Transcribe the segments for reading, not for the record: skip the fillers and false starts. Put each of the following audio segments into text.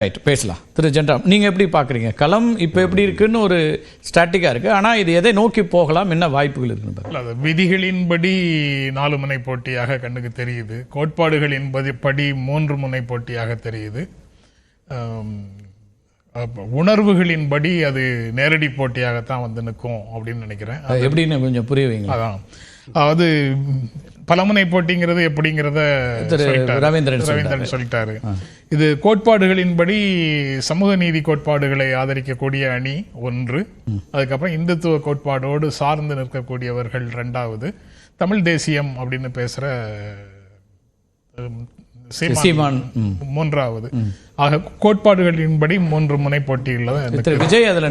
Right, பேசலாம். திரு ஜென்ராம், நீங்கள் எப்படி பார்க்குறீங்க? களம் இப்போ எப்படி இருக்குன்னு ஒரு ஸ்டாட்டிக்காக இருக்குது, ஆனால் இது எதை நோக்கி போகலாம், என்ன வாய்ப்புகள் இருக்குன்னு? அது விதிகளின்படி 4 முனை போட்டியாக கண்ணுக்கு தெரியுது, கோட்பாடுகளின்படி 3 முனை போட்டியாக தெரியுது, உணர்வுகளின்படி அது நேரடி போட்டியாகத்தான் வந்து நிற்கும் அப்படின்னு நினைக்கிறேன். எப்படின்னு கொஞ்சம் புரிய வைங்க. அதான், அதாவது பலமுனை போட்டிங்கிறது எப்படிங்கிறத ரவீந்திரன் சொல்லிட்டாரு. இது கோட்பாடுகளின்படி சமூக நீதி கோட்பாடுகளை ஆதரிக்கக்கூடிய அணி 1, அதுக்கப்புறம் இந்துத்துவ கோட்பாடோடு சார்ந்து நிற்கக்கூடியவர்கள் 2வது, தமிழ் தேசியம் அப்படின்னு பேசுற சீமான் 3வது. ஆக கோட்பாடுகளின்படி 3 முனை போட்டிகள் தான்.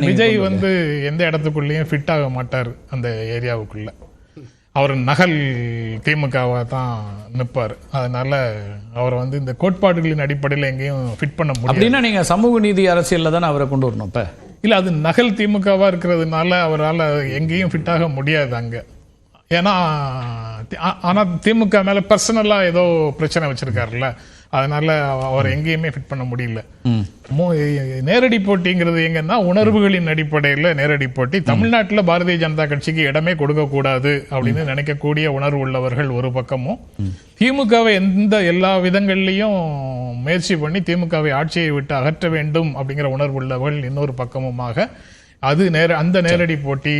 விஜய் வந்து எந்த இடத்துக்குள்ளேயும் ஃபிட் ஆக மாட்டார் அந்த ஏரியாவுக்குள்ள. அவர் நகல் திமுகவா தான் நிற்பார். அதனால அவரை வந்து இந்த கோட்பாடுகளின் அடிப்படையில் எங்கேயும் ஃபிட் பண்ண முடியும். அப்படின்னா நீங்க சமூக நீதி அரசியல்ல தானே அவரை கொண்டு வரணும். இப்ப இல்ல, அது நகல் திமுகவா இருக்கிறதுனால அவரால் எங்கேயும் ஃபிட் ஆக முடியாது அங்க. ஏன்னா ஆனா திமுக மேல பர்சனலா ஏதோ பிரச்சனை வச்சிருக்காருல்ல, அதனால அவர் எங்கேயுமே ஃபிட் பண்ண முடியல. நேரடி போட்டிங்கிறது எங்கன்னா உணர்வுகளின் அடிப்படையில் நேரடி போட்டி. தமிழ்நாட்டில் பாரதிய ஜனதா கட்சிக்கு இடமே கொடுக்க கூடாது அப்படின்னு நினைக்கக்கூடிய உணர்வு உள்ளவர்கள் ஒரு பக்கமும், திமுகவை எல்லா விதங்கள்லையும் முயற்சி பண்ணி திமுகவை ஆட்சியை விட்டு அகற்ற வேண்டும் அப்படிங்கிற உணர்வு உள்ளவர்கள் இன்னொரு பக்கமுமாக அது அந்த நேரடி போட்டி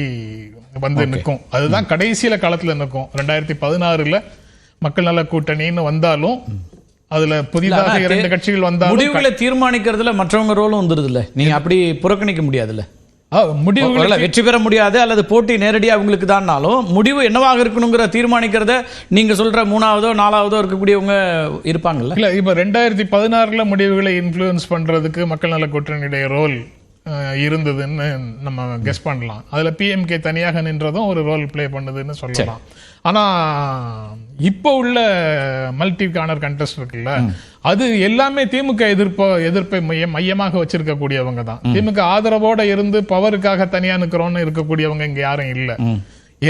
வந்து நிற்கும். அதுதான் கடைசியில காலத்துல நிற்கும். 2016 மக்கள் நல கூட்டணின்னு வந்தாலும் அதுல புதிதாக 2 கட்சிகள் வந்தாலும் முடிவுகளை தீர்மானிக்கிறதுல மற்றவங்க ரோலும் வந்துருது இல்ல, நீங்க அப்படி புறக்கணிக்க முடியாதுல்ல. முடிவுகளை வெற்றி பெற முடியாது அல்லது போட்டி நேரடியாக அவங்களுக்கு தான்னாலும் முடிவு என்னவாக இருக்கணுங்கிற தீர்மானிக்கிறத நீங்க சொல்ற 3வதோ 4வதோ இருக்கக்கூடியவங்க இருப்பாங்கல்ல. இல்ல, இப்ப 2016 முடிவுகளை இன்ஃப்ளூயன்ஸ் பண்றதுக்கு மக்கள் நல கூட்டணியுடைய ரோல் இருந்ததுன்னு நம்ம கெஸ் பண்ணலாம். அதுல பிஎம்கே தனியாக நின்றதும் ஒரு ரோல் பிளே பண்ணுதுன்னு சொல்லலாம். ஆனா இப்போ உள்ள மல்டி கார்னர் கண்டெஸ்ட் இருக்குல்ல, அது எல்லாமே திமுக எதிர்ப்பை மையமாக வச்சிருக்க கூடியவங்க தான். திமுக ஆதரவோட இருந்து பவருக்காக தனியா நிக்கிறோம்னு இருக்கக்கூடியவங்க இங்க யாரும் இல்ல.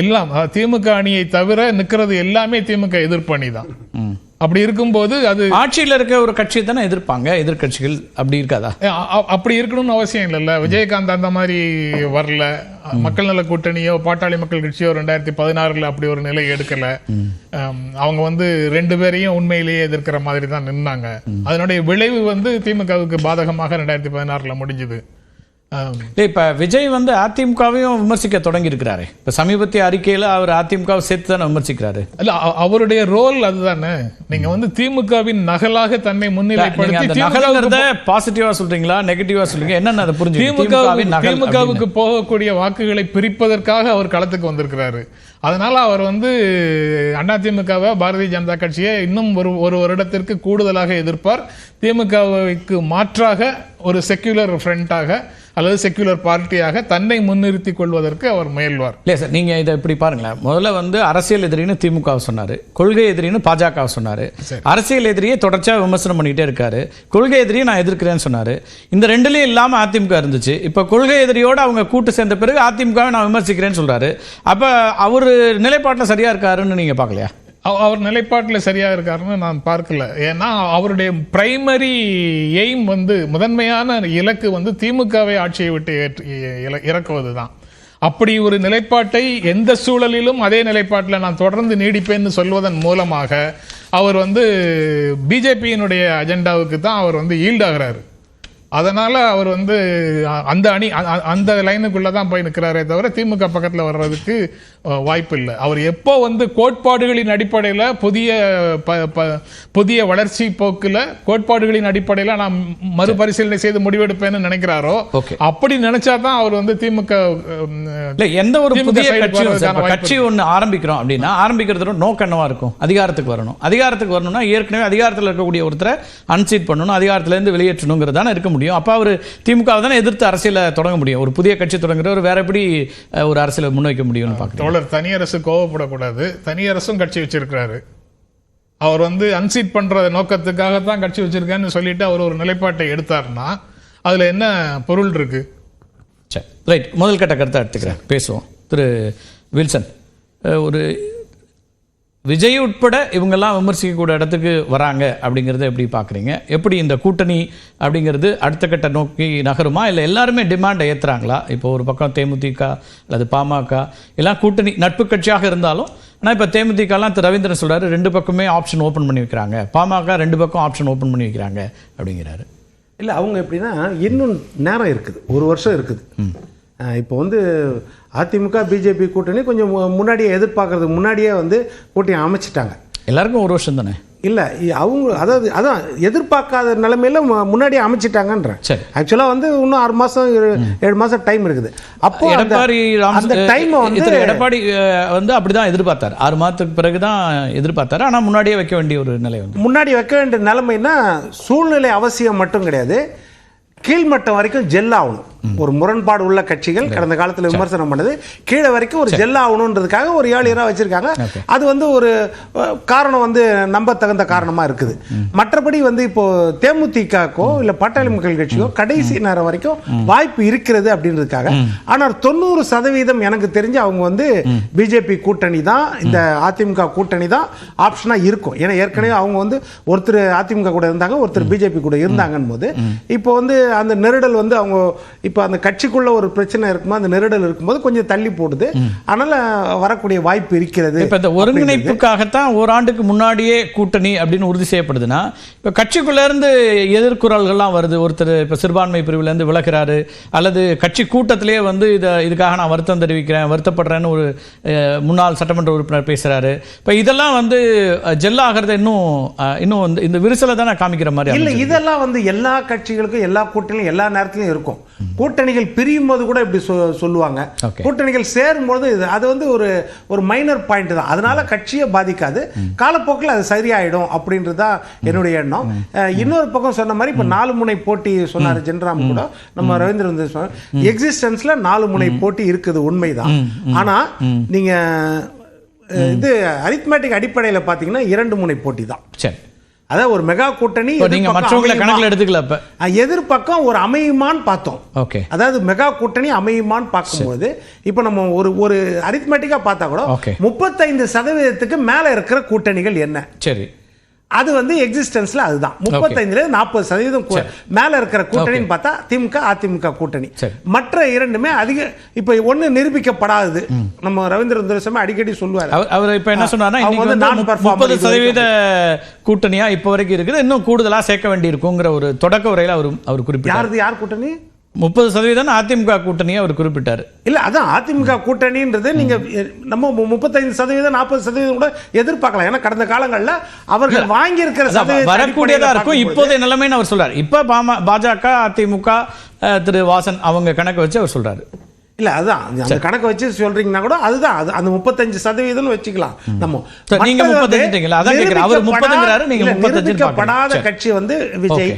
எல்லாம் திமுக அணியை தவிர நிக்கிறது எல்லாமே திமுக எதிர்ப்பு அணி தான். அப்படி இருக்கும்போது அது ஆட்சியில் இருக்க ஒரு கட்சி தானே எதிர்ப்பாங்க, எதிர்கட்சிகள் அப்படி இருக்காதா? அப்படி இருக்கணும்னு அவசியம் இல்லைல்ல. விஜயகாந்த் அந்த மாதிரி வரல, மக்கள் நல கூட்டணியோ பாட்டாளி மக்கள் கட்சியோ 2016 அப்படி ஒரு நிலை எடுக்கல. அவங்க வந்து 2 பேரையும் உண்மையிலேயே எதிர்க்கிற மாதிரி தான் நின்னாங்க. அதனுடைய விளைவு வந்து திமுகவுக்கு பாதகமாக 2016 முடிஞ்சது. இப்ப விஜய் வந்து அதிமுகவையும் விமர்சிக்க தொடங்கி இருக்கிறாரு. இப்ப சமீபத்திய அறிக்கையில அவர் அதிமுகவை சேர்த்து தானே விமர்சிக்கிறாரு. இல்ல, அவருடைய ரோல் அதுதானே. நீங்க வந்து திமுகவின் நகலாக தன்னை முன்னிலைப்படுத்தி நகலங்கிறத பாசிட்டிவா சொல்றீங்களா நெகட்டிவா சொல்றீங்க? என்னன்னு அதை புரிஞ்சு திமுகவுக்கு போகக்கூடிய வாக்குகளை பிரிப்பதற்காக அவர் களத்துக்கு வந்திருக்கிறாரு. அதனால அவர் வந்து அதிமுகவை பாரதிய ஜனதா கட்சியை இன்னும் ஒரு வருடத்திற்கு கூடுதலாக எதிர்ப்பார். திமுகவுக்கு மாற்றாக ஒரு செக்யூலர் ஃப்ரண்டாக அல்லது செக்யூலர் பார்ட்டியாக தன்னை முன்னிறுத்திக் கொள்வதற்கு அவர் முயல்வார். இல்லை சார், நீங்க இதை இப்படி பாருங்களேன். முதல்ல வந்து அரசியல் எதிரின்னு திமுக சொன்னாரு, கொள்கை எதிரின்னு பாஜக சொன்னாரு. அரசியல் எதிரியை தொடர்ச்சியாக விமர்சனம் பண்ணிட்டே இருக்காரு. கொள்கை எதிரியை நான் எதிர்க்கிறேன்னு சொன்னாரு. இந்த 2லயும் இல்லாம அதிமுக இருந்துச்சு. இப்ப கொள்கை எதிரியோட அவங்க கூட்டு சேர்ந்த பிறகு அதிமுகவை நான் விமர்சிக்கிறேன்னு சொல்றாரு. அப்ப அவரு நிலைப்பாட்டில் சரியா இருக்காருன்னு நீங்க பார்க்கலையா? அவர் நிலைப்பாட்டில் சரியா இருக்காருன்னு நான் பார்க்கல. ஏன்னா அவருடைய பிரைமரி எய்ம் வந்து முதன்மையான இலக்கு வந்து திமுகவை ஆட்சியை விட்டு இறக்குவது தான். அப்படி ஒரு நிலைப்பாட்டை எந்த சூழலிலும் அதே நிலைப்பாட்டில் நான் தொடர்ந்து நீடிப்பேன்னு சொல்வதன் மூலமாக அவர் வந்து பிஜேபியினுடைய அஜெண்டாவுக்கு தான் அவர் வந்து ஈல்ட் ஆகிறாரு. அதனால அவர் வந்து அந்த லைனுக்குள்ளதான் போய் நிற்கிறாரே தவிர திமுக பக்கத்தில் வர்றதுக்கு வாய்ப்பு இல்லை. அவர் எப்போ வந்து கோட்பாடுகளின் அடிப்படையில் புதிய வளர்ச்சி போக்குல கோட்பாடுகளின் அடிப்படையில் நான் மறுபரிசீலனை செய்து முடிவெடுப்பேன்னு நினைக்கிறாரோ, அப்படி நினைச்சாதான் அவர் வந்து திமுக எந்த ஒரு புதிய கட்சி ஒன்று ஆரம்பிக்கிறோம் அப்படின்னா ஆரம்பிக்கிறதோட நோக்கம் என்னவா இருக்கும்? அதிகாரத்துக்கு வரணும். அதிகாரத்துக்கு வரணும்னா ஏற்கனவே அதிகாரத்தில் இருக்கக்கூடிய ஒருத்தரை அன்சீட் பண்ணணும், அதிகாரத்திலேருந்து வெளியேற்றணுங்கிறதான இருக்க முடியும். அப்ப அவர் திமுக தானே எதிர்த்து அரசியல தொடங்க முடியும். ஒரு புதிய கட்சி தொடங்குறவர் வேற எப்படி ஒரு அரசியலை முன்வைக்க முடியும்னு பார்க்கிறேன். தனியரசு கோவப்படக்கூடாது. தனியரசும் கட்சி வச்சிருக்கிறாரு. அவர் வந்து அன்சீட் பண்ற நோக்கத்துக்காகத்தான் கட்சி வச்சிருக்கேன்னு சொல்லிட்டு அவர் ஒரு நிலைப்பாட்டை எடுத்தாருன்னா அதுல என்ன பொருள் இருக்கு? ரைட், முதல் கட்ட கருத்தை எடுத்துக்கிறேன், பேசுவோம். திரு வில்சன், ஒரு விஜய் உட்பட இவங்கெல்லாம் விமர்சிக்கக்கூடிய இடத்துக்கு வராங்க அப்படிங்கிறத எப்படி பார்க்குறீங்க? எப்படி இந்த கூட்டணி அப்படிங்கிறது அடுத்த கட்ட நோக்கி நகருமா, இல்லை எல்லாருமே டிமாண்டை ஏற்றுறாங்களா? இப்போ ஒரு பக்கம் தேமுதிக அல்லது பாமக எல்லாம் கூட்டணி நட்பு கட்சியாக இருந்தாலும், ஆனால் இப்போ தேமுதிகலாம் திரு ரவீந்திரன் சொல்கிறாரு 2 பக்கமே ஆப்ஷன் ஓப்பன் பண்ணி வைக்கிறாங்க, பாமக 2 பக்கம் ஆப்ஷன் ஓப்பன் பண்ணி வைக்கிறாங்க அப்படிங்கிறாரு. இல்லை, அவங்க எப்படின்னா இன்னும் நேரம் இருக்குது, 1 வருஷம் இருக்குது. இப்போ வந்து அதிமுக பிஜேபி கூட்டணி கொஞ்சம் முன்னாடியே எதிர்பார்க்கறதுக்கு முன்னாடியே வந்து கூட்டணி அமைச்சிட்டாங்க. எல்லாருக்கும் 1 வருஷம் தானே? இல்லை, அவங்க அதான் எதிர்பார்க்காத நிலைமையில முன்னாடியே அமைச்சிட்டாங்கன்ற. சரி, ஆக்சுவலாக வந்து இன்னும் 6 மாதம் 7 மாதம் டைம் இருக்குது. அப்போ எடப்பாடி அந்த டைம் வந்து எடப்பாடி வந்து அப்படிதான் எதிர்பார்த்தார், 6 மாதத்துக்கு பிறகு தான் எதிர்பார்த்தாரு. ஆனால் முன்னாடியே வைக்க வேண்டிய ஒரு நிலை வந்து முன்னாடி வைக்க வேண்டிய நிலைமைன்னா சூழ்நிலை அவசியம் மட்டும் கிடையாது, கீழ்மட்டம் வரைக்கும் ஜெல் ஆகணும். ஒரு முரண்பாடு உள்ள கட்சிகள் கடந்த காலத்தில் விமர்சனம் பண்ணது கீழே வரைக்கும் ஒரு ஜெல் ஆகணுன்றதுக்காக ஒரு 7 இயராக வச்சிருக்காங்க. அது வந்து ஒரு காரணம் வந்து நம்ப தகுந்த காரணமாக இருக்குது. மற்றபடி வந்து இப்போ தேமுதிகக்கோ இல்லை பாட்டாளி மக்கள் கட்சியோ கடைசி நேரம் வரைக்கும் வாய்ப்பு இருக்கிறது அப்படின்றதுக்காக. ஆனால் 90% எனக்கு தெரிஞ்சு அவங்க வந்து பிஜேபி கூட்டணி தான், இந்த அதிமுக கூட்டணி தான் ஆப்ஷனாக இருக்கும். ஏன்னா ஏற்கனவே அவங்க வந்து ஒருத்தர் அதிமுக கூட இருந்தாங்க, ஒருத்தர் பிஜேபி கூட இருந்தாங்கன்னு போது இப்போ வந்து அந்த நெருடல் வந்து அவங்க இப்போ அந்த கட்சிக்குள்ள ஒரு பிரச்சனை இருக்கும்போது அந்த நெருடல் இருக்கும்போது கொஞ்சம் தள்ளி போடுது. அதனால வரக்கூடிய வாய்ப்பு இருக்கிறது. இப்போ இந்த ஒருங்கிணைப்புக்காகத்தான் ஓராண்டுக்கு முன்னாடியே கூட்டணி அப்படின்னு உறுதி செய்யப்படுதுன்னா, இப்போ கட்சிக்குள்ள இருந்து எதிர்குறல்கள்லாம் வருது. ஒருத்தர் இப்போ சிறுபான்மை பிரிவுல இருந்து விலகிறாரு, அல்லது கட்சி கூட்டத்திலேயே வந்து இதுக்காக நான் வருத்தம் தெரிவிக்கிறேன், வருத்தப்படுறேன்னு ஒரு முன்னாள் சட்டமன்ற உறுப்பினர் பேசுறாரு. இப்போ இதெல்லாம் வந்து ஜெல்லாகிறது இன்னும் வந்து இந்த விரிசலை தானே காமிக்கிற மாதிரி. இல்லை, இதெல்லாம் வந்து எல்லா கட்சிகளுக்கும் எல்லா கூட்டணியும் எல்லா நேரத்திலும் இருக்கும். கூட்டணிகள் பிரியும் போது கூட இப்படி சொல்லுவாங்க, கூட்டணிகள் சேரும் போது அது வந்து ஒரு மைனர் பாயிண்ட் தான். அதனால கட்சியை பாதிக்காது, காலப்போக்கில் அது சரியாயிடும் அப்படின்றதுதான் என்னுடைய எண்ணம். இன்னொரு பக்கம் சொன்ன மாதிரி இப்போ 4 முனை போட்டி சொன்னார் ஜென்ராம் கூட, நம்ம ரவீந்திரன் வந்து சொன்னார் எக்ஸிஸ்டன்ஸ்ல 4 முனை போட்டி இருக்குது, உண்மைதான். ஆனா நீங்க இது அரித்மேட்டிக் அடிப்படையில் பார்த்தீங்கன்னா 2 முனை போட்டி தான். சரி, அதாவது ஒரு மெகா கூட்டணி நீங்க மற்றவங்களை கணக்கில் எடுத்துக்கல. எதிர்பக்கம் ஒரு அமையுமான்னு பார்த்தோம். ஓகே, அதாவது மெகா கூட்டணி அமையுமான்னு பார்க்கும்போது இப்போ நம்ம ஒரு அரித்மெட்டிக்கா பார்த்தா கூட 35% மேல இருக்கிற கூட்டணிகள் என்ன? சரி, அது வந்து எக்ஸிஸ்டன்ஸ்ல அதுதான் 35% மேல இருக்கிற கூட்டணின்னு பார்த்தா திமுக அதிமுக கூட்டணி. மற்ற இரண்டுமே அதிக இப்போ ஒண்ணு நிரூபிக்கப்படாதது. நம்ம ரவீந்திரன் துரைசாமி அடிக்கடி சொல்லுவார். அவர் இப்ப என்ன சொன்னார்னா, இன்னைக்கு வந்து 30% கூட்டணியா இப்ப வரைக்கும் இருக்குது, இன்னும் கூடுதலா சேர்க்க வேண்டி இருக்குங்கிற ஒரு தொடக்க உரையில அவர் குறிப்பிட்டார். யார் கூட்டணி? 30% அதிமுக கூட்டணியை அவர் குறிப்பிட்டார். இல்ல, அதான் அதிமுக கூட்டணின்றது நீங்க நம்ம 35% 40% கூட எதிர்பார்க்கலாம். ஏன்னா கடந்த காலங்கள்ல அவர்கள் வாங்கி இருக்கிற வரக்கூடியதா இருக்கும் இப்போதைய நிலைமைன்னு அவர் சொல்றாரு. இப்ப பாஜக அதிமுக திரு வாசன் அவங்க கணக்கு வச்சு அவர் சொல்றாரு. இல்ல, அதான் அந்த கணக்கு வச்சு சொல்றீங்கன்னா கூட அதுதான் அந்த 35% வச்சுக்கலாம். நம்ம நீங்க 30 அதான் கேக்குறேன். அவர் 30ங்கறாரு, நீங்க 35 நிரூபிக்கப்படாத கட்சி வந்து விஜய்,